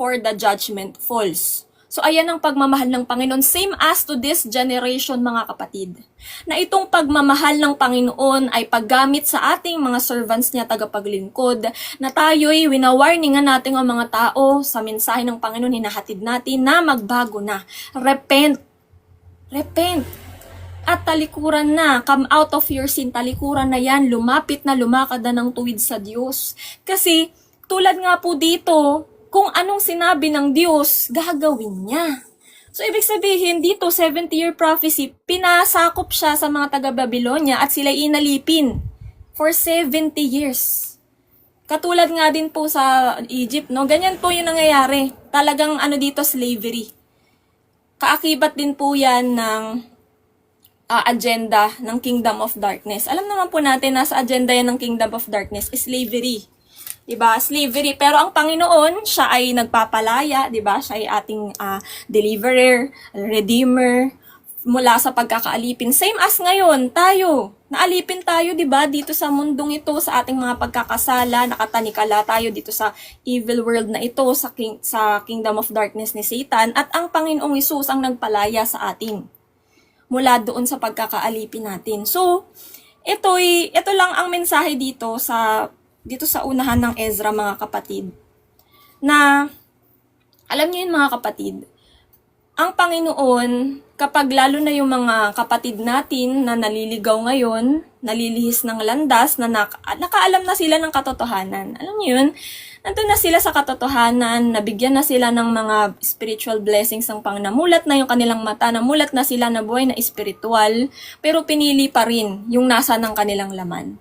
for the judgment falls. So ayan ang pagmamahal ng Panginoon, same as to this generation mga kapatid. Na itong pagmamahal ng Panginoon ay paggamit sa ating mga servants niya tagapaglingkod, na tayo'y winawarningan natin ang mga tao sa mensahe ng Panginoon, hinahatid natin na magbago na. Repent. Repent. At talikuran na, come out of your sin, talikuran na yan, lumapit na, lumakad na ng tuwid sa Diyos. Kasi tulad nga po dito, kung anong sinabi ng Diyos, gagawin niya. So, ibig sabihin, dito, 70-year prophecy, pinasakop siya sa mga taga-Babylonia at sila inalipin for 70 years. Katulad nga din po sa Egypt, no? Ganyan po yung nangyayari. Talagang dito, slavery. Kaakibat din po yan ng agenda ng Kingdom of Darkness. Alam naman po natin, nasa agenda yan ng Kingdom of Darkness is slavery. Diba? Slavery. Pero ang Panginoon, siya ay nagpapalaya, diba? Siya ay ating deliverer, redeemer, mula sa pagkakaalipin. Same as ngayon, tayo. Naalipin tayo, diba? Dito sa mundong ito, sa ating mga pagkakasala, nakatanikala tayo dito sa evil world na ito, sa Kingdom of Darkness ni Satan. At ang Panginoong Hesus ang nagpalaya sa atin mula doon sa pagkakaalipin natin. So, ito lang ang mensahe dito sa unahan ng Ezra mga kapatid, na alam niyo yun mga kapatid, ang Panginoon, kapag lalo na yung mga kapatid natin na naliligaw ngayon, nalilihis ng landas, na nakaalam na sila ng katotohanan, alam niyo yun, nandun na sila sa katotohanan, nabigyan na sila ng mga spiritual blessings ng Panginoon, namulat na yung kanilang mata, namulat na sila na buhay na espiritual, pero pinili pa rin yung nasa ng kanilang laman.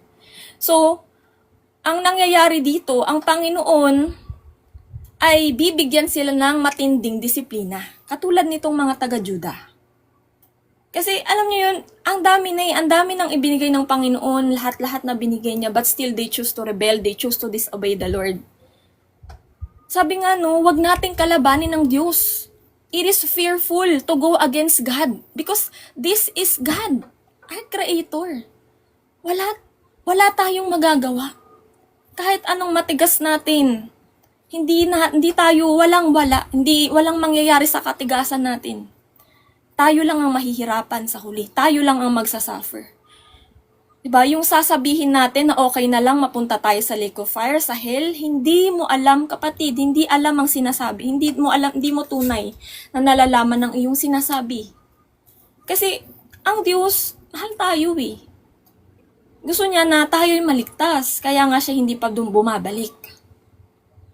So, ang nangyayari dito, ang Panginoon ay bibigyan sila ng matinding disiplina. Katulad nitong mga taga-Juda. Kasi alam niyo yun, ang dami nang ibinigay ng Panginoon, lahat-lahat na binigay niya, but still they choose to rebel, they choose to disobey the Lord. Sabi nga wag nating kalabanin ng Diyos. It is fearful to go against God because this is God, our Creator. Wala tayong magagawa. Kahit anong matigas natin, hindi tayo walang mangyayari sa katigasan natin. Tayo lang ang mahihirapan sa huli. Tayo lang ang magsasuffer. Diba? Yung sasabihin natin na okay na lang mapunta tayo sa lake of fire, sa hell, hindi mo alam kapatid, hindi alam ang sinasabi. Hindi mo tunay na nalalaman ng iyong sinasabi. Kasi ang Diyos, mahal tayo eh. Gusto niya na tayo'y maligtas, kaya nga siya hindi pa doon bumabalik.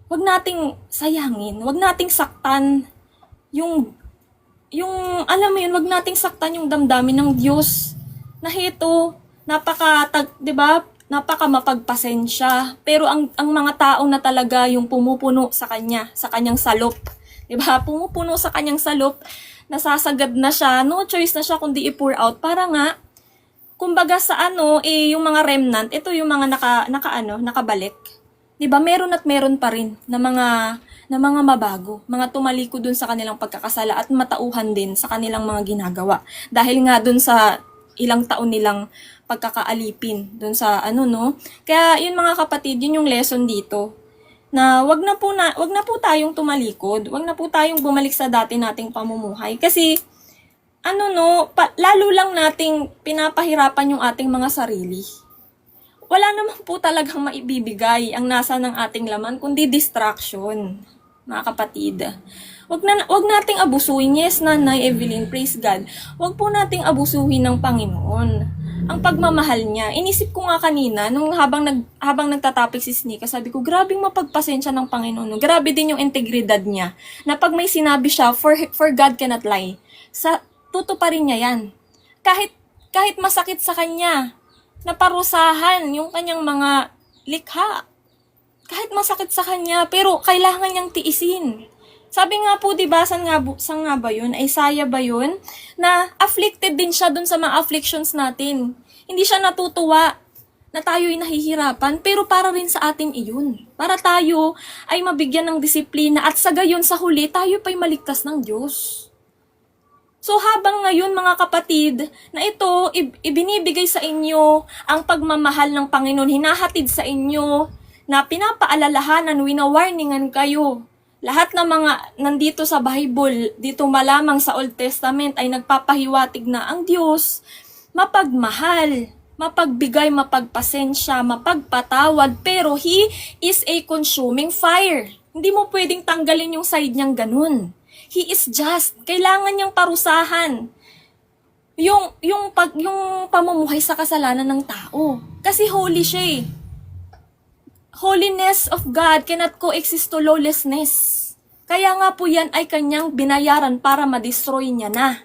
Huwag nating sayangin, huwag nating saktan yung alam mo yun, huwag nating saktan yung damdamin ng Diyos. Na ito, diba, napaka mapagpasensya. Pero ang mga taong na talaga yung pumupuno sa kanyang salop. Diba, pumupuno sa kanyang salop, nasasagad na siya, no choice na siya kundi i-pour out para nga kumbaga sa yung mga remnant, ito yung mga nakabalik. 'Di ba? Meron at meron pa rin na mga mabago, mga tumaliko dun sa kanilang pagkakasala at matauhan din sa kanilang mga ginagawa. Dahil nga dun sa ilang taon nilang pagkakaalipin dun sa Kaya yun mga kapatid, yun yung lesson dito. Na wag na po tayong tumalikod, wag na po tayong bumalik sa dati nating pamumuhay kasi lalo lang nating pinapahirapan yung ating mga sarili. Wala naman po talagang maibibigay ang nasa ng ating laman, kundi distraction, mga kapatid. Wag nating abusuhin. Yes, Nanay Evelyn, praise God. Wag po nating abusuhin ng Panginoon. Ang pagmamahal niya. Inisip ko nga kanina, habang nagtatapik si Snika, sabi ko, grabing mapagpasensya ng Panginoon. Grabe din yung integridad niya. Na pag may sinabi siya, for God cannot lie. Tutuparin niya yan. Kahit masakit sa kanya, naparusahan yung kanyang mga likha. Kahit masakit sa kanya, pero kailangan niyang tiisin. Sabi nga po, diba, saan nga ba yun? Isaiah ba yun? Na afflicted din siya dun sa mga afflictions natin. Hindi siya natutuwa na tayo'y nahihirapan, pero para rin sa atin iyon. Para tayo ay mabigyan ng disiplina at sa gayon sa huli, tayo pa'y maligtas ng Diyos. So habang ngayon mga kapatid, na ito, ibinibigay sa inyo ang pagmamahal ng Panginoon, hinahatid sa inyo, na pinapaalalahanan, winawarningan kayo, Lahat ng mga nandito sa Bible, dito malamang sa Old Testament ay nagpapahiwatig na ang Diyos mapagmahal, mapagbigay, mapagpasensya, mapagpatawad, pero He is a consuming fire. Hindi mo pwedeng tanggalin yung side niyang ganun. He is just. Kailangan niyang parusahan yung pamumuhay sa kasalanan ng tao. Kasi holy siya eh. Holiness of God cannot coexist to lawlessness. Kaya nga po yan ay kanyang binayaran para ma-destroy niya na.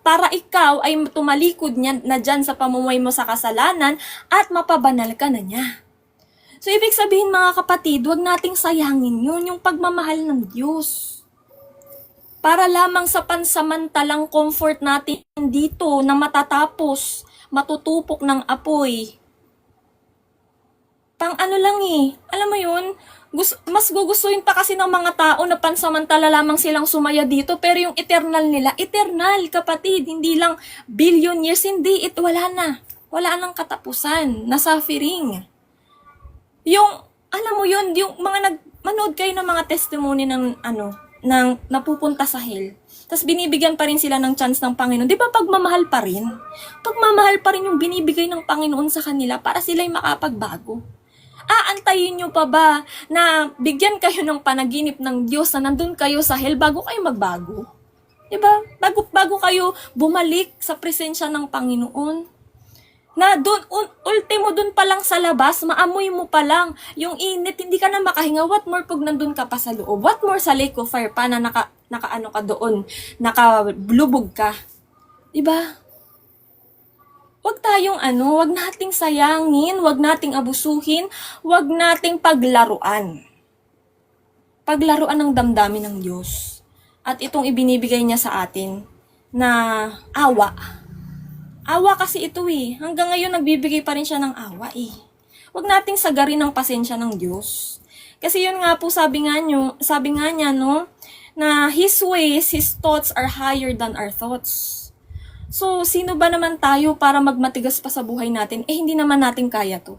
Para ikaw ay tumalikod niya na dyan sa pamumuhay mo sa kasalanan at mapabanal ka na niya. So, ibig sabihin mga kapatid, huwag nating sayangin yun, yung pagmamahal ng Diyos. Para lamang sa pansamantalang comfort natin dito na matatapos, matutupok ng apoy. Pang ano lang eh, alam mo yun, mas gugustuhin pa kasi ng mga tao na pansamantala lamang silang sumaya dito, pero yung eternal nila, eternal kapatid, hindi lang billion years, hindi, wala na. Wala nang katapusan, na suffering. Yung, alam mo yun, yung mga manood kayo ng mga testimony ng napupunta sa hell. Tapos binibigyan pa rin sila ng chance ng Panginoon. Di ba pagmamahal pa rin? Pagmamahal pa rin yung binibigay ng Panginoon sa kanila para sila'y makapagbago. Aantayin nyo pa ba na bigyan kayo ng panaginip ng Diyos na nandun kayo sa hell bago kayo magbago? Diba? Bago kayo bumalik sa presensya ng Panginoon. Na dun, ultimo dun pa lang sa labas, maamoy mo pa lang yung init, hindi ka na makahinga. What more pag nandun ka pa sa loob? What more sa lake of fire pa na nakaano ka doon, nakalubog ka? Diba? Wag nating sayangin, wag nating abusuhin, wag nating paglaruan. Paglaruan ng damdamin ng Diyos. At itong ibinibigay niya sa atin na awa. Awa kasi ito eh. Hanggang ngayon nagbibigay pa rin siya ng awa eh. Wag nating sagarin ang pasensya ng Diyos. Kasi yun nga po sabi nga niya no, na His ways, His thoughts are higher than our thoughts. So, sino ba naman tayo para magmatigas pa sa buhay natin? Hindi naman natin kaya to.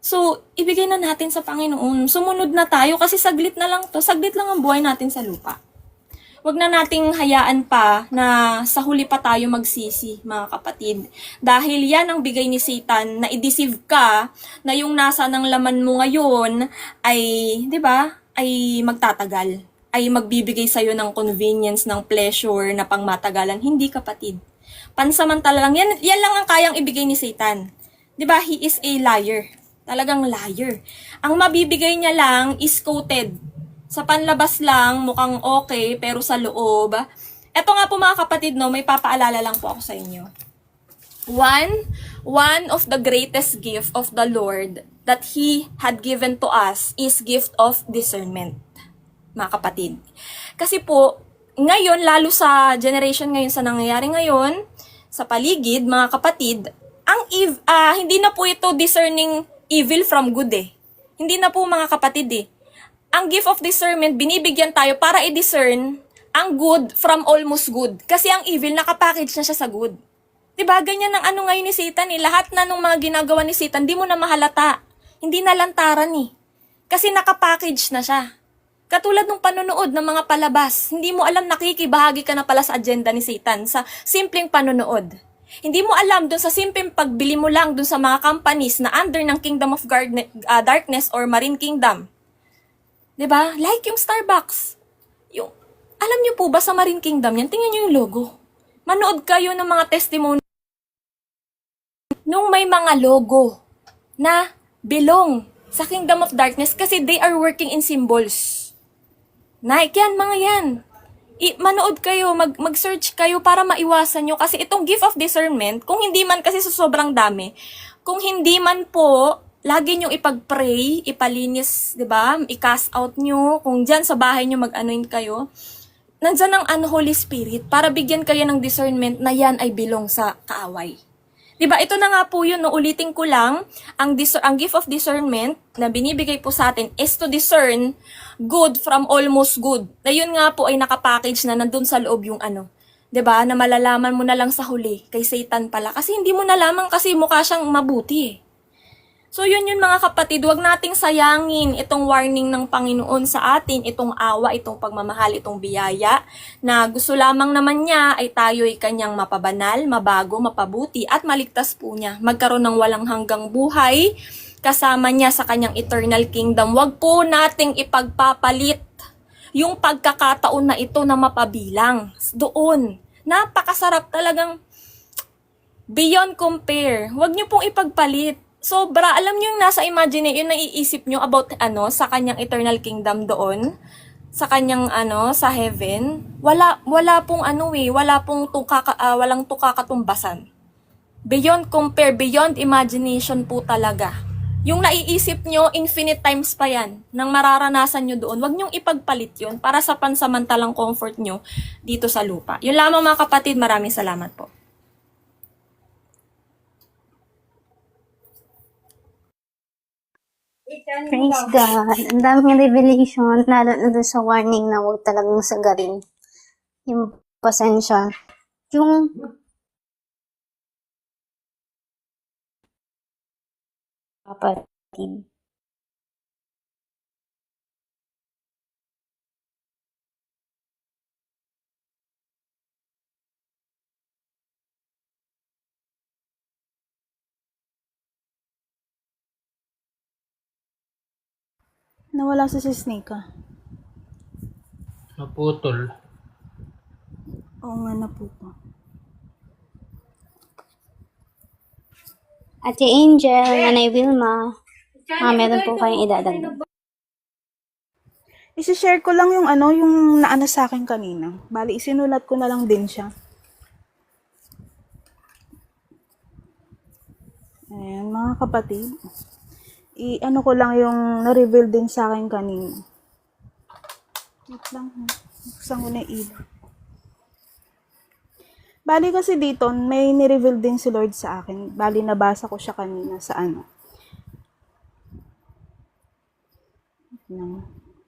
So, ibigay na natin sa Panginoon. Sumunod na tayo kasi saglit na lang to. Saglit lang ang buhay natin sa lupa. Huwag na nating hayaan pa na sa huli pa tayo magsisi, mga kapatid. Dahil yan ang bigay ni Satan na i-deceive ka na yung nasa ng laman mo ngayon ay, di ba, ay magtatagal. Ay magbibigay sa'yo ng convenience, ng pleasure, na pangmatagalan. Hindi kapatid. Pansamantala lang. Yan lang ang kayang ibigay ni Satan. Diba? He is a liar. Talagang liar. Ang mabibigay niya lang is coated. Sa panlabas lang, mukhang okay, pero sa loob. Eto nga po mga kapatid, no, may papaalala lang po ako sa inyo. One of the greatest gift of the Lord that He had given to us is gift of discernment. Mga kapatid. Kasi po, ngayon, lalo sa generation ngayon, sa nangyayari ngayon, sa paligid, mga kapatid, hindi na po ito discerning evil from good eh. Hindi na po mga kapatid eh. Ang gift of discernment, binibigyan tayo para i-discern ang good from almost good. Kasi ang evil, nakapackage na siya sa good. Diba? Ganyan ang ano ngayon ni Satan eh. Lahat na nung mga ginagawa ni Satan, di mo na mahalata. Hindi na lantaran eh. Kasi nakapackage na siya. Katulad ng panonood ng mga palabas, hindi mo alam nakikibahagi ka na pala sa agenda ni Satan sa simpleng panonood. Hindi mo alam dun sa simpleng pagbili mo lang dun sa mga companies na under ng Kingdom of Darkness or Marine Kingdom. 'Di ba? Like yung Starbucks. Alam niyo po ba sa Marine Kingdom yan? Tingnan niyo yung logo. Manood kayo ng mga testimony nung may mga logo na belong sa Kingdom of Darkness kasi they are working in symbols. Nike yan, mga yan. Manood kayo, mag-search kayo para maiwasan nyo. Kasi itong gift of discernment, kung hindi man kasi sa sobrang dami, kung hindi man po, lagi nyo ipag-pray, ipalinis, di ba? I-cast out nyo. Kung dyan sa bahay nyo mag-anoint kayo, nandyan ang Holy Spirit para bigyan kayo ng discernment na yan ay belong sa kaaway. Diba, ito na nga po yun, no? Ulitin ko lang, ang gift of discernment na binibigay po sa atin is to discern good from almost good. Na yun nga po ay nakapackage na nandun sa loob yung diba, na malalaman mo na lang sa huli, kay Satan pala. Kasi hindi mo nalaman kasi mukha siyang mabuti eh. So yun mga kapatid, wag nating sayangin itong warning ng Panginoon sa atin, itong awa, itong pagmamahal, itong biyaya, na gusto lamang naman niya ay tayo'y kanyang mapabanal, mabago, mapabuti, at maligtas po niya. Magkaroon ng walang hanggang buhay, kasama niya sa kanyang eternal kingdom. Wag po nating ipagpapalit yung pagkakataon na ito na mapabilang doon. Napakasarap talagang beyond compare. Wag niyo pong ipagpalit. Sobra, alam niyo yung nasa imagination, yung naiisip niyo about sa kanyang eternal kingdom doon, sa kanyang sa heaven. Wala pong walang tukakatumbasan. Beyond compare, beyond imagination po talaga. Yung naiisip nyo, infinite times pa yan, nang mararanasan nyo doon. Huwag nyong ipagpalit yun para sa pansamantalang comfort nyo dito sa lupa. Yun lamang mga kapatid, maraming salamat po. Praise God. Ang daming revelation, lalo na doon sa warning na huwag talagang sagarin yung pasensya. Yung kapatid. Nawala si Snake ah. Naputol. Oo nga na po to. Ate Angel, Nanay Wilma, meron po kayong idadagdag. Isi-share ko lang yung yung naano sa akin kanina. Bali, isinulat ko na lang din siya. Ayan, mga kapatid. I-ano ko lang yung na-reveal din sa akin kanina. Wait lang. Buksan ko na yung ilaw. Bali kasi dito, may ni-reveal din si Lord sa akin. Bali, nabasa ko siya kanina sa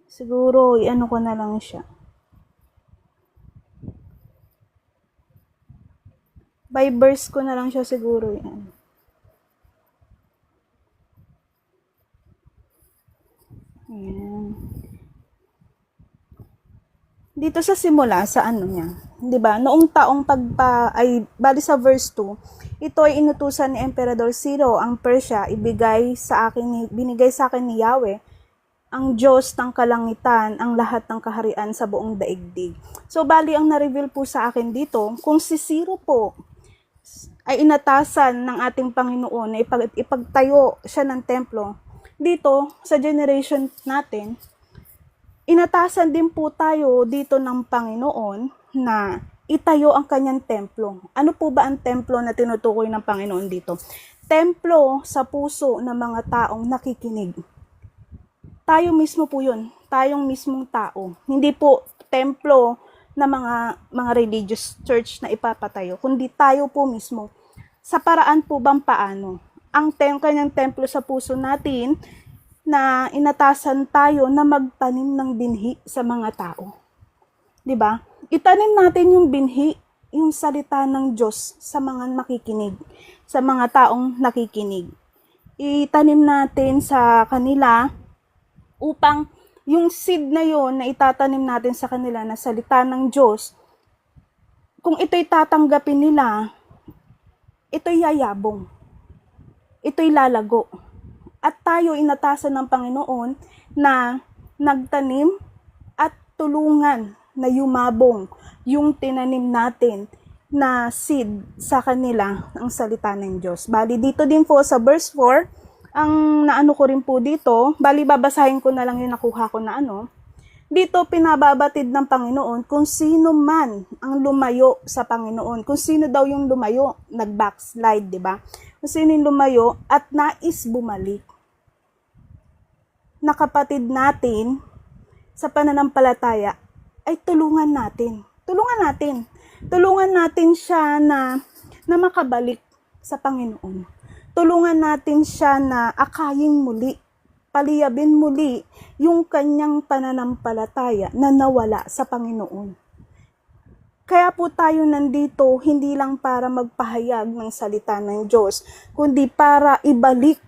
Siguro, i-ano ko na lang siya. By verse ko na lang siya siguro yan. Ayan. Dito sa simula, sa niya, 'di ba? Noong taong bali sa verse 2, ito ay inutusan ni Emperador Ciro ang Persia, binigay sa akin ni Yahweh, ang Diyos ng kalangitan, ang lahat ng kaharian sa buong daigdig. So bali ang na-reveal po sa akin dito, kung si Ciro po ay inatasan ng ating Panginoon na ipagtayo siya ng templo, dito sa generation natin, inatasan din po tayo dito ng Panginoon na itayo ang kanyang templo. Ano po ba ang templo na tinutukoy ng Panginoon dito? Templo sa puso ng mga taong nakikinig. Tayo mismo po yun. Tayong mismong tao. Hindi po templo na mga religious church na ipapatayo, kundi tayo po mismo. Sa paraan po bang paano? Ang kanyang templo sa puso natin, na inatasan tayo na magtanim ng binhi sa mga tao. 'Di ba? Itanim natin yung binhi, yung salita ng Diyos sa mga makikinig, sa mga taong nakikinig. Itanim natin sa kanila upang yung seed na yon na itatanim natin sa kanila na salita ng Diyos, kung ito'y tatanggapin nila, ito'y yayabong. Ito'y lalago. At tayo inatasan ng Panginoon na nagtanim at tulungan na yumabong yung tinanim natin na seed sa kanila ang salita ng Diyos. Bali dito din po sa verse 4, ang naano ko rin po dito, bali babasahin ko na lang yung nakuha ko na dito pinababatid ng Panginoon kung sino man ang lumayo sa Panginoon. Kung sino daw yung lumayo, nag-backslide, di ba? Kung sino yung lumayo at nais bumalik. Na kapatid natin sa pananampalataya ay tulungan natin. Tulungan natin siya na makabalik sa Panginoon. Tulungan natin siya na akayin muli, paliyabin muli yung kanyang pananampalataya na nawala sa Panginoon. Kaya po tayo nandito hindi lang para magpahayag ng salita ng Diyos, kundi para ibalik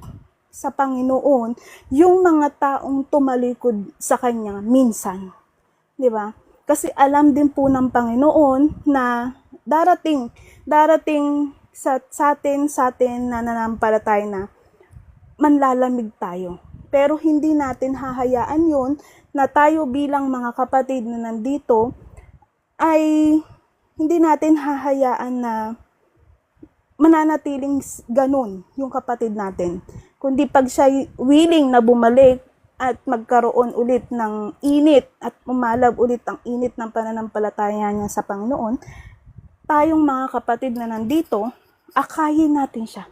sa Panginoon yung mga taong tumalikod sa Kanya minsan. Di ba? Kasi alam din po ng Panginoon na darating sa atin na nanampalataya na manlalamig tayo. Pero hindi natin hahayaan yun na tayo bilang mga kapatid na nandito ay hindi natin hahayaan na mananatiling ganun yung kapatid natin. Kundi pag siya willing na bumalik at magkaroon ulit ng init at umalab ulit ang init ng pananampalataya niya sa Panginoon, tayong mga kapatid na nandito, akayin natin siya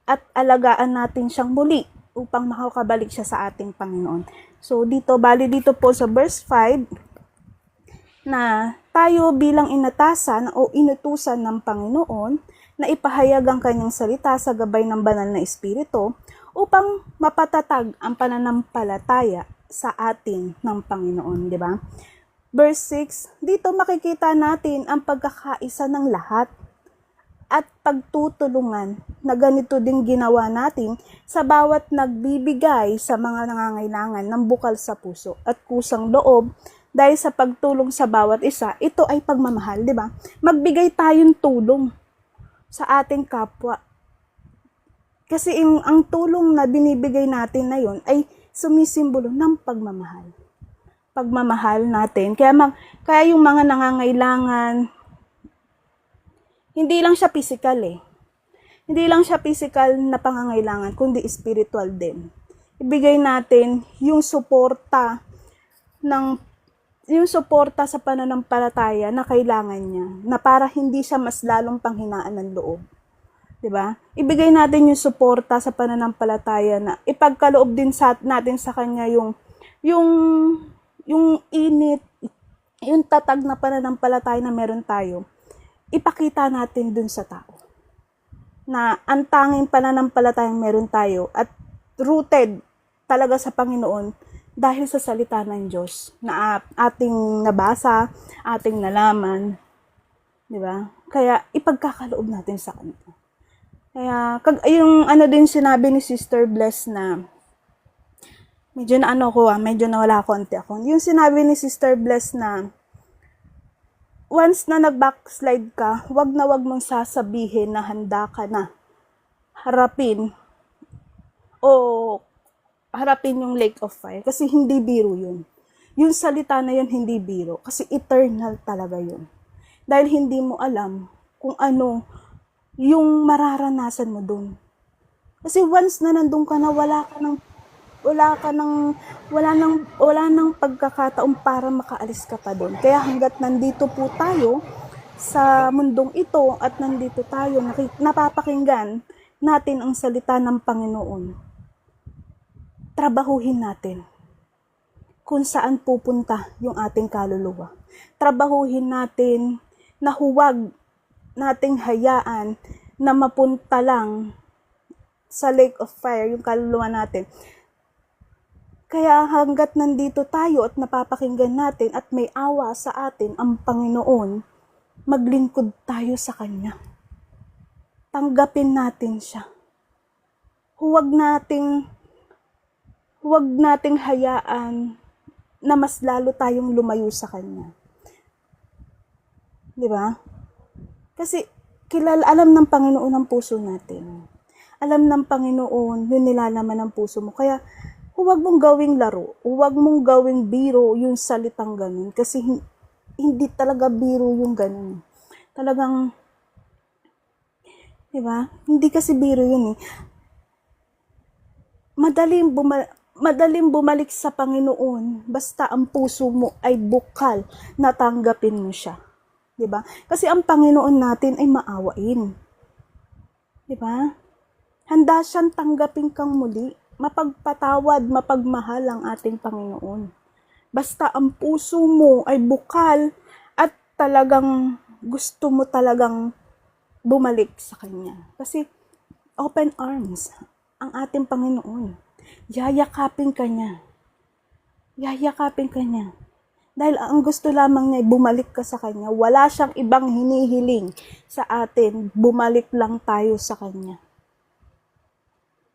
at alagaan natin siyang muli upang makakabalik siya sa ating Panginoon. So bali dito po sa verse 5 na tayo bilang inatasan o inutusan ng Panginoon na ipahayag ang kanyang salita sa gabay ng banal na Espiritu upang mapatatag ang pananampalataya sa atin ng Panginoon, di ba? Verse 6, dito makikita natin ang pagkakaisa ng lahat at pagtutulungan na ganito din ginawa natin sa bawat nagbibigay sa mga nangangailangan ng bukal sa puso at kusang loob dahil sa pagtulong sa bawat isa. Ito ay pagmamahal, di ba? Magbigay tayong tulong sa ating kapwa. Kasi ang tulong na binibigay natin na yon ay sumisimbolo ng pagmamahal. Pagmamahal natin. Kaya yung mga nangangailangan, hindi lang siya physical Hindi lang siya physical na pangangailangan, kundi spiritual din. Ibigay natin yung suporta sa pananampalataya na kailangan niya, na para hindi siya mas lalong panghinaan ng loob. 'Di ba? Ibigay natin yung suporta sa pananampalataya na ipagkaloob din natin sa kanya yung init, yung tatag na pananampalataya na meron tayo. Ipakita natin dun sa tao na ang tanging pananampalatayang meron tayo at rooted talaga sa Panginoon dahil sa salita ng Diyos na ating nabasa, ating nalaman, di ba? Kaya ipagkakaloob natin sa Kanya. Kaya yung din sinabi ni Sister Bless na medyo nawala konti ako. Yung sinabi ni Sister Bless na once na nag-backslide ka, wag mong sasabihin na handa ka na harapin yung lake of fire. Kasi hindi biro yun. Yung salita na yun, hindi biro. Kasi eternal talaga yun. Dahil hindi mo alam kung ano yung mararanasan mo dun. Kasi once na nandun ka na, wala nang pagkakataon para makaalis ka pa doon. Kaya hanggat nandito po tayo sa mundong ito at nandito tayo, napapakinggan natin ang salita ng Panginoon. Trabahuhin natin kung saan pupunta yung ating kaluluwa. Trabahuhin natin na huwag nating hayaan na mapunta lang sa lake of fire yung kaluluwa natin. Kaya hanggat nandito tayo at napapakinggan natin at may awa sa atin ang Panginoon, maglingkod tayo sa Kanya. Tanggapin natin siya. Huwag nating hayaan na mas lalo tayong lumayo sa Kanya. Di ba? Kasi alam ng Panginoon ang puso natin. Alam ng Panginoon yung nilalaman ng puso mo. Kaya huwag mong gawing laro, huwag mong gawing biro yung salitang ganun. Kasi hindi talaga biro yung ganun. Talagang, di ba? Hindi kasi biro yun Madaling bumalik sa Panginoon basta ang puso mo ay bukal na tanggapin mo siya. Di ba? Kasi ang Panginoon natin ay maawain. Di ba? Handa siyang tanggapin kang muli. Mapagpatawad, mapagmahal ang ating Panginoon. Basta ang puso mo ay bukal at talagang gusto mo talagang bumalik sa Kanya. Kasi open arms ang ating Panginoon. Yayakapin ka niya. Yayakapin ka niya. Dahil ang gusto lamang niya ay bumalik ka sa Kanya. Wala siyang ibang hinihiling sa atin. Bumalik lang tayo sa Kanya.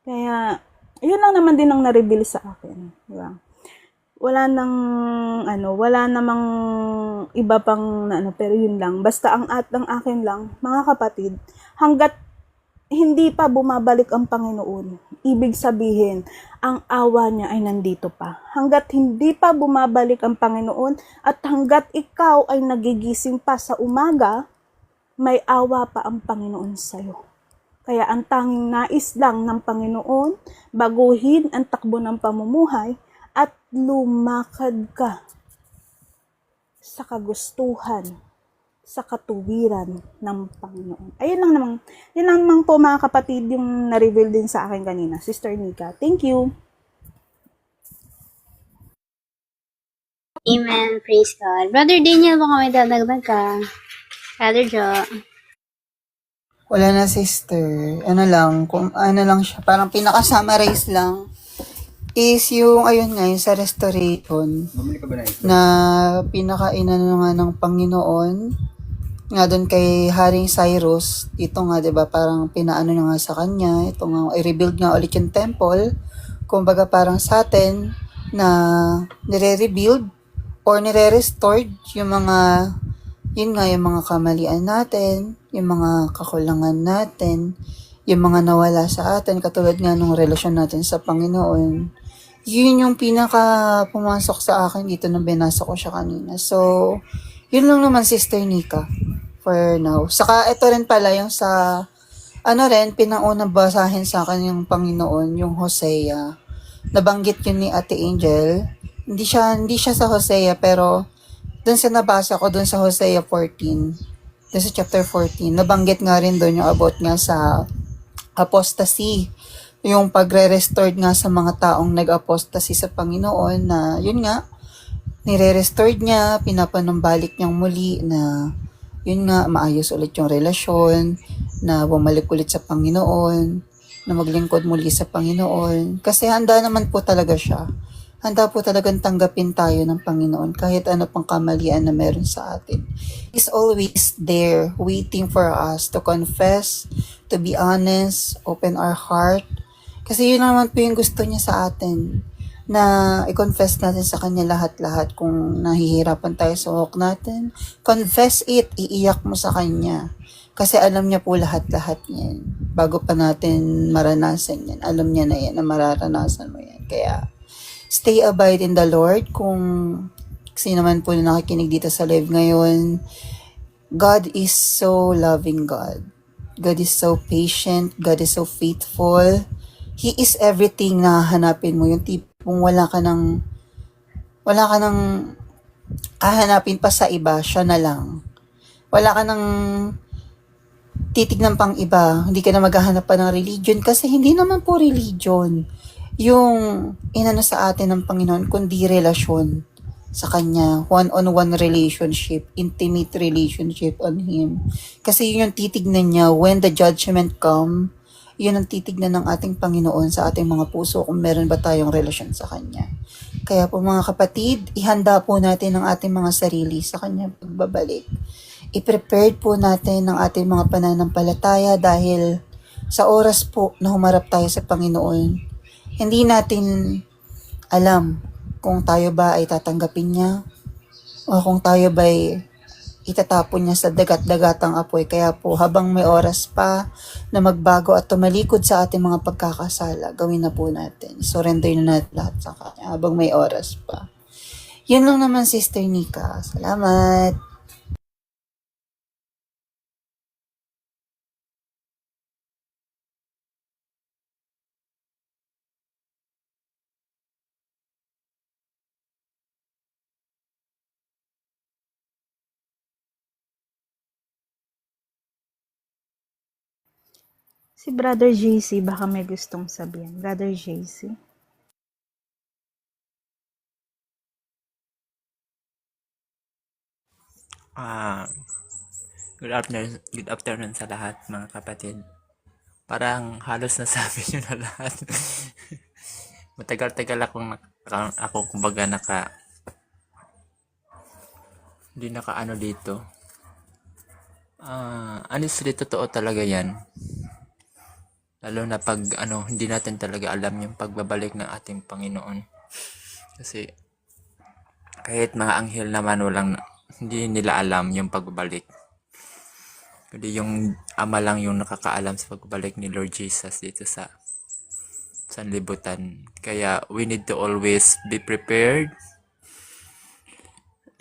Kaya, yun lang naman din ang na-reveal sa akin. Di ba? Wala namang iba pang pero yun lang. Basta ang akin lang, mga kapatid, hanggat hindi pa bumabalik ang Panginoon, ibig sabihin, ang awa niya ay nandito pa. Hanggat hindi pa bumabalik ang Panginoon at hanggat ikaw ay nagigising pa sa umaga, may awa pa ang Panginoon sa'yo. Kaya ang tanging nais lang ng Panginoon, baguhin ang takbo ng pamumuhay at lumakad ka sa kagustuhan, sa katuwiran ng Panginoon. Yun lang naman po mga kapatid yung na-reveal din sa akin kanina, Sister Nika. Thank you. Amen. Praise God. Brother Daniel, baka may dadagdag ka. Brother Jo. Wala na, sister. Ano lang siya, parang pinaka-summarize lang is yung, ayun nga, yung sa restoration na pinaka-inano nga ng Panginoon nga doon kay Haring Cyrus. Ito nga, 'di ba, parang pinaano niya nga sa kanya, ito nga, i-rebuild nga ulit yung temple. Kumbaga parang sa atin na nire-rebuild or nire-restored yung mga, yun nga, yung mga kamalian natin, yung mga kakulangan natin, yung mga nawala sa atin, katulad nga nung relasyon natin sa Panginoon. Yun yung pinaka pumasok sa akin dito nung binasa ko siya kanina. So, yun lang naman, Sister Nika, for now. Saka ito rin pala yung sa, pinaunang basahin sa akin yung Panginoon, yung Hosea. Nabanggit yun ni Ate Angel. Hindi siya sa Hosea, pero doon sa nabasa ko, doon sa Hosea 14, doon sa chapter 14, nabanggit nga rin doon yung about nga sa apostasy, yung pagre-restored nga sa mga taong nag-apostasy sa Panginoon na yun nga, nire-restored niya, pinapanumbalik niyang muli na yun nga, maayos ulit yung relasyon, na bumalik ulit sa Panginoon, na maglingkod muli sa Panginoon. Kasi handa naman po talaga siya. Handa po talagang tanggapin tayo ng Panginoon kahit ano pang kamalian na meron sa atin. He's always there, waiting for us to confess, to be honest, open our heart. Kasi yun naman po yung gusto niya sa atin, na i-confess natin sa Kanya lahat-lahat kung nahihirapan tayo sa walk natin. Confess it, iiyak mo sa Kanya. Kasi alam niya po lahat-lahat yan. Bago pa natin maranasan yan, alam niya na yan, na mararanasan mo yan. Kaya, stay abide in the Lord. Kung sino man po na nakikinig dito sa live ngayon, God is so loving God. God is so patient. God is so faithful. He is everything na hanapin mo. Yung tipong wala ka nang hahanapin pa sa iba, siya na lang. Wala ka nang titignan pang iba. Hindi ka na maghahanap pa ng religion kasi hindi naman po religion yung inano sa atin ng Panginoon, kundi relasyon sa Kanya. One-on-one relationship, intimate relationship on Him. Kasi yun yung titignan niya when the judgment come. Yun ang titignan ng ating Panginoon sa ating mga puso kung meron ba tayong relasyon sa Kanya. Kaya po mga kapatid, ihanda po natin ang ating mga sarili sa Kanya pagbabalik. I-prepared po natin ang ating mga pananampalataya dahil sa oras po na humarap tayo sa Panginoon, hindi natin alam kung tayo ba ay tatanggapin niya o kung tayo ba ay itatapon niya sa dagat-dagatang apoy. Kaya po habang may oras pa na magbago at tumalikod sa ating mga pagkakasala, gawin na po natin. Surrender na natin lahat sa Kanya habang may oras pa. Yun lang naman, Sister Nika. Salamat. Si Brother JC, baka may gustong sabihin. Brother JC. Ah, good afternoon sa lahat mga kapatid. Parang halos nasabi nyo na lahat. Matagal-tagal ako kumbaga hindi naka dito. Honestly, totoo talaga yan. Lalo na pag hindi natin talaga alam yung pagbabalik ng ating Panginoon. Kasi kahit mga anghel naman hindi nila alam yung pagbabalik. Kundi yung Ama lang yung nakakaalam sa pagbabalik ni Lord Jesus dito sa sanlibutan. Kaya we need to always be prepared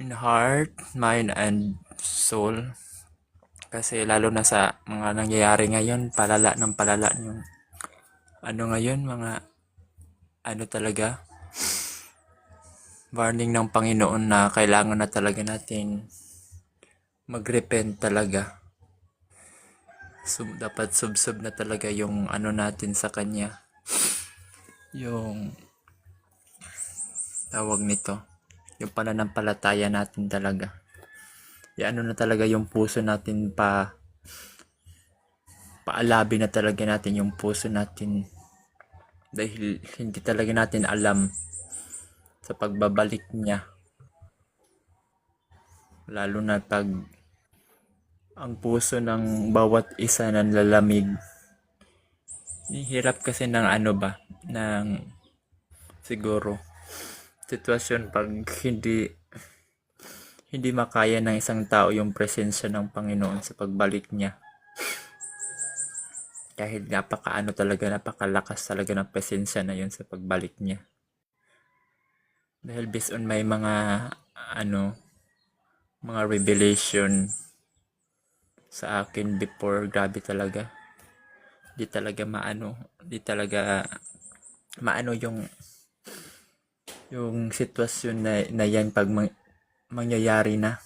in heart, mind, and soul. Kasi lalo na sa mga nangyayari ngayon, palala ng palala yung ngayon, mga talaga, warning ng Panginoon na kailangan na talaga natin mag-repent talaga. Dapat subsob na talaga yung natin sa Kanya. Yung tawag nito, yung pananampalataya natin talaga. Na talaga yung puso natin paalabi na talaga natin yung puso natin. Dahil hindi talaga natin alam sa pagbabalik niya. Lalo na pag ang puso ng bawat isa nanlalamig. Hirap kasi ng ng siguro sitwasyon pag hindi makaya ng isang tao yung presensya ng Panginoon sa pagbalik niya. Kahit napakalakas talaga ng presensya na yun sa pagbalik niya. Dahil based on may mga mga revelation sa akin before, grabe talaga. Di talaga maano yung sitwasyon na yan pag mangyayari na.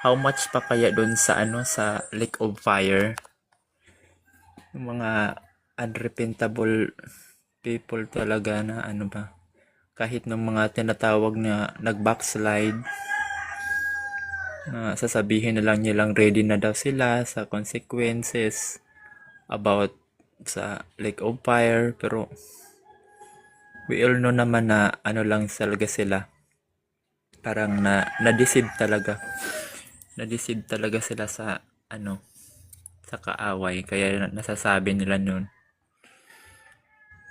How much pa kaya doon sa sa lake of fire? Yung mga unrepentable people talaga na kahit ng mga tinatawag na nag-backslide, na sasabihin na lang nilang ready na daw sila sa consequences about sa lake of fire, pero we all know naman na lang talaga sila, parang na-deceive talaga sila sa sa kaaway, kaya nasasabi nila nun.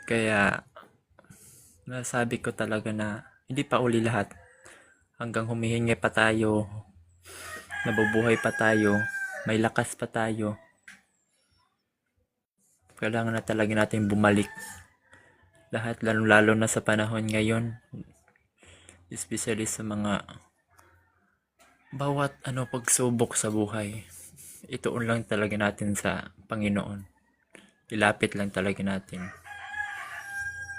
Kaya nasabi ko talaga na hindi pa uli lahat, hanggang humihingi pa tayo, nabubuhay pa tayo, may lakas pa tayo, kailangan na talaga natin bumalik lahat, lalo na sa panahon ngayon, especially sa mga bawat pagsubok sa buhay. Ituon lang talaga natin sa Panginoon, ilapit lang talaga natin,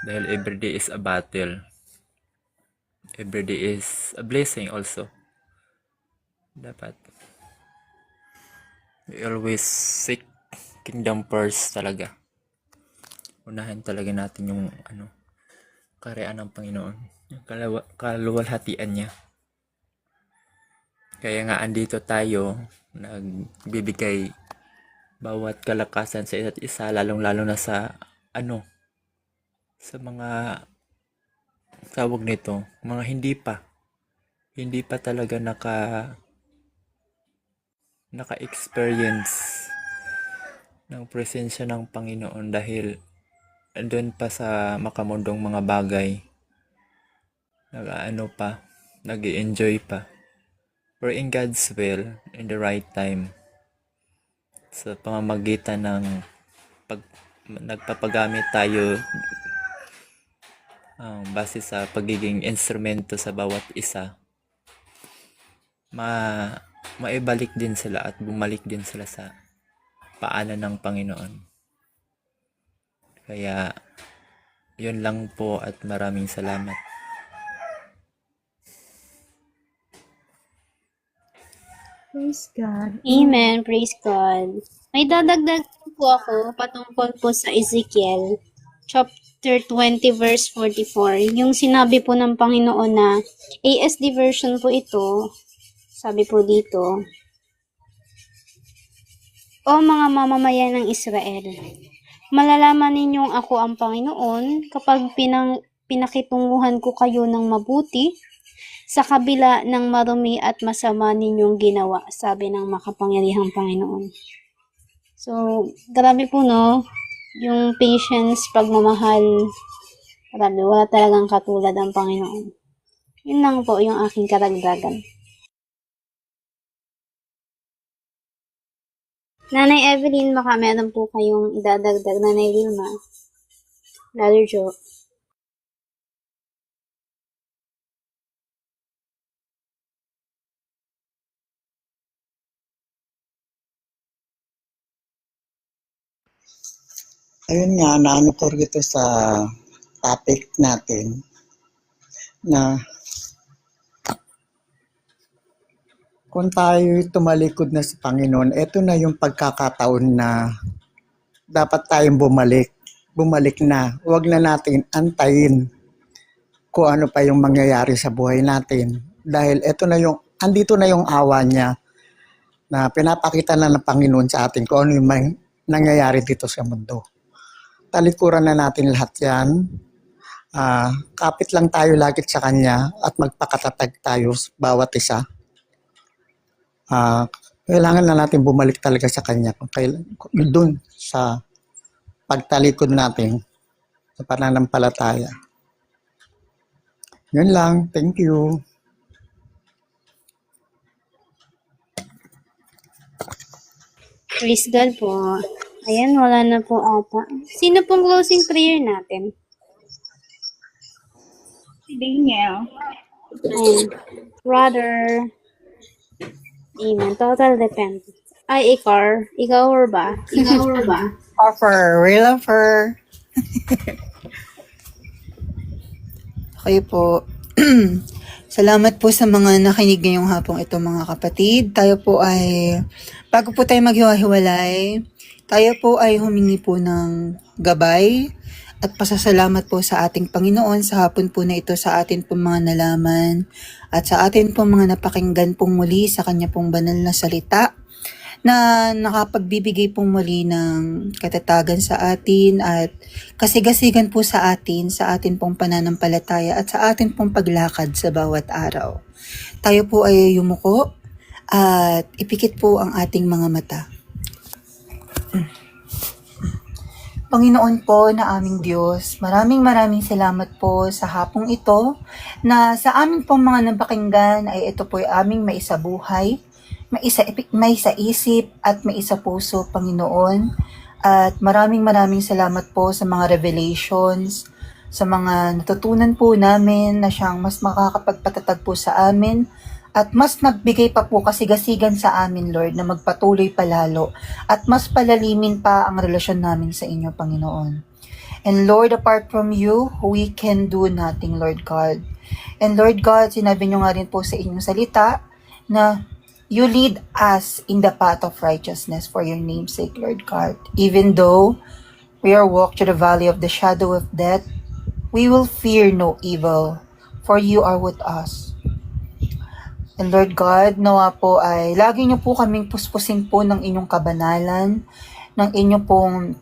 dahil everyday is a battle, everyday is a blessing also. Dapat we always seek kingdom first talaga. Unahin talaga natin yung kaharian ng Panginoon, yung kaluwalhatian niya. Kaya nga andito tayo, nagbibigay bawat kalakasan sa isa't isa, lalong-lalo na sa sa mga tawag nito, mga hindi pa talaga naka-experience ng presensya ng Panginoon, dahil andun pa sa makamundong mga bagay, nag-i-enjoy pa. Or in God's will, in the right time, sa pamamagitan ng nagpapagamit tayo base sa pagiging instrumento sa bawat isa, maibalik din sila at bumalik din sila sa paanan ng Panginoon. Kaya yun lang po, at maraming salamat. Praise God. Amen. Praise God. May dadagdag po ako patungkol po sa Ezekiel chapter 20 verse 44. Yung sinabi po ng Panginoon na ASD version po ito. Sabi po dito, O mga mamamayan ng Israel, malalaman ninyong ako ang Panginoon kapag pinakitunguhan ko kayo ng mabuti sa kabila ng marumi at masama ninyong ginawa, sabi ng makapangyarihang Panginoon. So, grabe po no, Yung patience, pagmamahal, grabe, wala talagang katulad ang Panginoon. Yun lang po yung aking karagdagan. Nanay Evelyn, baka meron po kayong idadagdag. Nanay Vilma, Brother Joe. Ayun nga, naano ko rito sa topic natin na kung tayo tumalikod na sa Panginoon, ito na yung pagkakataon na dapat tayong bumalik. Bumalik na. Huwag na natin antayin kung ano pa yung mangyayari sa buhay natin. Dahil ito na yung, andito na yung awa niya na pinapakita na ng Panginoon sa atin kung ano yung nangyayari dito sa mundo. Talikuran na natin lahat yan. Kapit lang tayo lagi sa Kanya at magpakatatag tayo bawat isa. Kailangan na natin bumalik talaga sa Kanya doon sa pagtalikod natin sa pananampalataya. Yun lang. Thank you. Praise God po. Ayan, wala na po ata. Sino pong closing prayer natin? Daniel. Ayan. Brother. Amen. Total depend. Ay, Ikar. Ikaw or ba? Offer, real offer. Okay po. Salamat po sa mga nakinig ngayong hapong ito mga kapatid. Tayo po ay, bago po tayo maghiwa-hiwalay, tayo po ay humingi po ng gabay at pasasalamat po sa ating Panginoon sa hapon po na ito sa atin pong mga nalaman at sa atin pong mga napakinggan pong muli sa kanya pong banal na salita na nakapagbibigay pong muli ng katatagan sa atin at kasigasigan po sa atin pong pananampalataya at sa atin pong paglakad sa bawat araw. Tayo po ay yumuko at ipikit po ang ating mga mata. Panginoon po na aming Diyos, maraming salamat po sa hapong ito na sa amin pong mga napakinggan ay ito po ay aming maisabuhay, maisaisip at maisapuso, Panginoon. At maraming salamat po sa mga revelations, sa mga natutunan po namin na siyang mas makakapagpatatag po sa amin at mas nagbigay pa po kasigasigan sa amin, Lord, na magpatuloy palalo at mas palalimin pa ang relasyon namin sa inyo, Panginoon. And Lord, apart from you, we can do nothing, Lord God. And Lord God, sinabi nyo nga rin po sa inyong salita na you lead us in the path of righteousness for your name's sake, Lord God. Even though we are walked through the valley of the shadow of death, we will fear no evil, for you are with us. And Lord God, nawa po ay lagi niyo po kaming puspusin po ng inyong kabanalan, ng inyong pong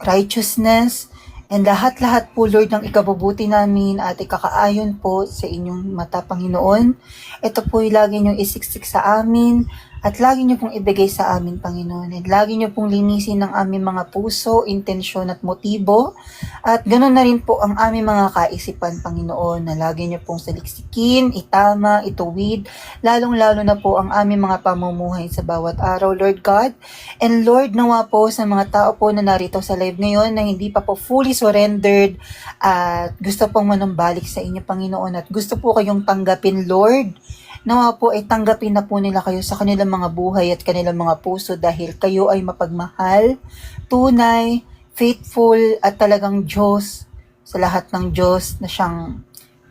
righteousness, and lahat-lahat po, Lord, ng ikabubuti namin at ikakaayon po sa inyong mata, Panginoon. Ito po ay lagi niyong isiksik sa amin at lagi niyo pong ibigay sa amin, Panginoon. At lagi niyo pong linisin ang aming mga puso, intensyon at motibo. At ganoon na rin po ang aming mga kaisipan, Panginoon, na lagi niyo pong saliksikin, itama, ituwid, lalong-lalo na po ang aming mga pamumuhay sa bawat araw, Lord God. And Lord, nawa po sa mga tao po na narito sa live ngayon na hindi pa po fully surrendered at gusto pong manumbalik sa inyo, Panginoon, at gusto po kayong tanggapin, Lord. Nawa po ay tanggapin na po nila kayo sa kanilang mga buhay at kanilang mga puso dahil kayo ay mapagmahal, tunay, faithful at talagang Diyos sa lahat ng Diyos na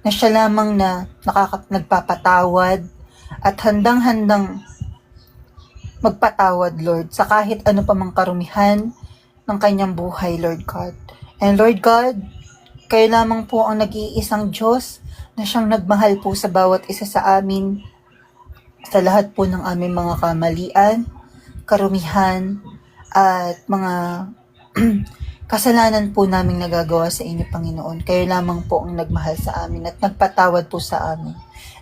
siya lamang na nagpapatawad at handang-handang magpatawad, Lord, sa kahit ano pa mang karumihan ng kanyang buhay, Lord God. And Lord God, kayo lamang po ang nag-iisang Diyos na siyang nagmahal po sa bawat isa sa amin, sa lahat po ng aming mga kamalian, karumihan, at mga kasalanan po naming nagagawa sa inyo, Panginoon. Kayo lamang po ang nagmahal sa amin at nagpatawad po sa amin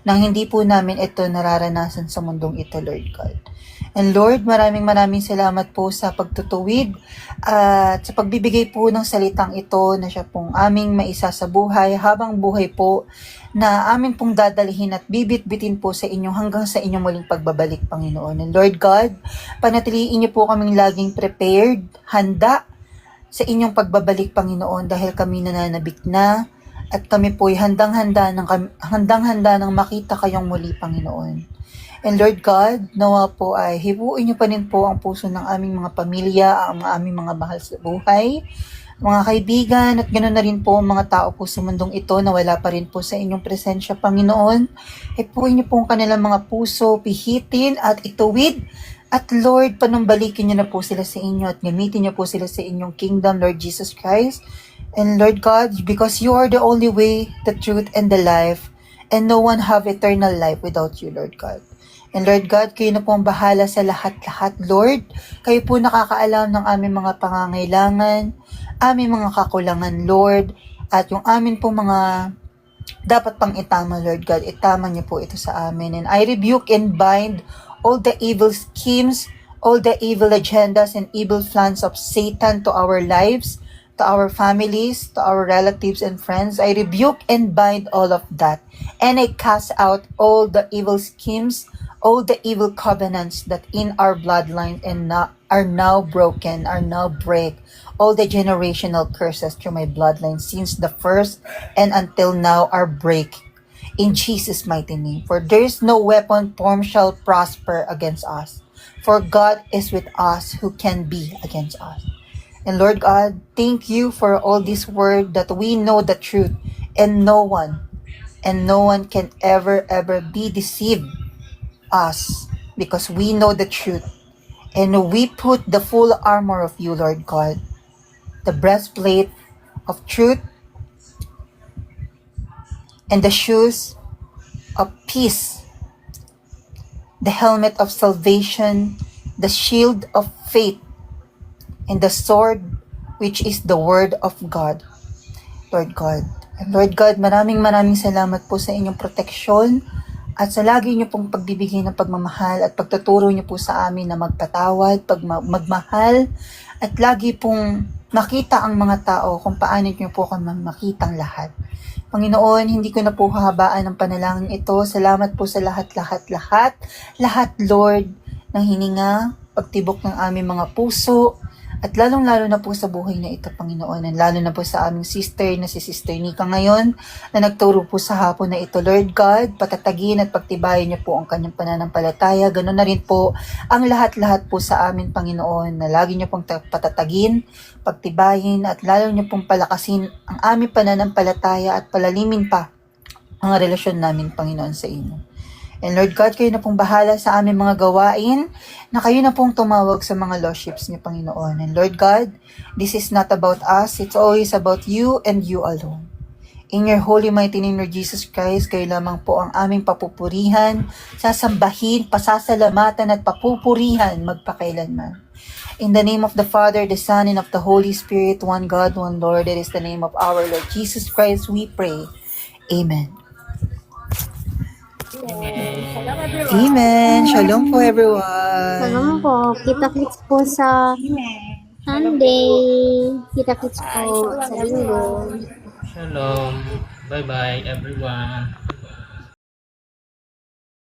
nang hindi po namin ito nararanasan sa mundong ito, Lord God. And Lord, maraming salamat po sa pagtutuwid at sa pagbibigay po ng salitang ito na siya pong aming maisa sa buhay habang buhay po na amin pong dadalhin at bibit-bitin po sa inyo hanggang sa inyong muling pagbabalik, Panginoon. And Lord God, panatiliin niyo po kaming laging prepared, handa sa inyong pagbabalik, Panginoon, dahil kami nananabik na at kami po'y handang-handa ng makita kayong muli, Panginoon. And Lord God, nawa po ay hibuin niyo pa rin po ang puso ng aming mga pamilya, ang aming mga mahal sa buhay, mga kaibigan, at ganoon na rin po ang mga tao po sa mundong ito na wala pa rin po sa inyong presensya, Panginoon. Hipuin niyo po ang kanilang mga puso, pihitin at ituwid. At Lord, panumbalikin niyo na po sila sa inyo at gamitin niyo po sila sa inyong kingdom, Lord Jesus Christ. And Lord God, because you are the only way, the truth, and the life, and no one have eternal life without you, Lord God. And Lord God, kayo na po ang bahala sa lahat-lahat, Lord. Kayo po nakakaalam ng aming mga pangangailangan, aming mga kakulangan, Lord, at yung amin po mga dapat pang itama, Lord God, itama niyo po ito sa amin. And I rebuke and bind all the evil schemes, all the evil agendas and evil plans of Satan to our lives, to our families, to our relatives and friends. I rebuke and bind all of that. And I cast out all the evil schemes, all the evil covenants that in our bloodline and are now broken, are now break. All the generational curses through my bloodline since the first and until now are break. In Jesus' mighty name. For there is no weapon formed shall prosper against us. For God is with us, who can be against us. And Lord God, thank you for all this word that we know the truth and no one can ever be deceived us because we know the truth. And we put the full armor of you, Lord God, the breastplate of truth and the shoes of peace, the helmet of salvation, the shield of faith, and the sword which is the word of God, Lord God. And Lord God, maraming salamat po sa inyong proteksyon at sa lagi niyo pong pagbibigay ng pagmamahal at pagtuturo niyo po sa amin na magpatawad, magmahal, at lagi pong makita ang mga tao kung paano niyo po kami makitang lahat. Panginoon, hindi ko na po hahabaan ang panalangin ito. Salamat po sa lahat, Lord, ng hininga, pagtibok ng aming mga puso, at lalong-lalo na po sa buhay na ito, Panginoon, at lalo na po sa aming sister na si Sister Nika ngayon, na nagturo po sa hapon na ito, Lord God, patatagin at pagtibayin niyo po ang kanyang pananampalataya. Ganun na rin po ang lahat-lahat po sa amin, Panginoon, na lagi niyo pong patatagin, pagtibayin, at lalo niyo pong palakasin ang aming pananampalataya at palalimin pa ang relasyon namin, Panginoon, sa inyo. And Lord God, kayo na pong bahala sa aming mga gawain, na kayo na pong tumawag sa mga lordships niyo, Panginoon. And Lord God, this is not about us, it's always about you and you alone. In your holy mighty name, Lord Jesus Christ, kayo lamang po ang aming papupurihan, sasambahin, pasasalamatan at papupurihan magpakailanman. In the name of the Father, the Son, and of the Holy Spirit, one God, one Lord, it is the name of our Lord Jesus Christ we pray. Amen. Amen. Shalom po, everyone. Salamat po. Kita-kits po sa Sunday. Kita-kits po sa Linggo. Shalom. Bye-bye, everyone.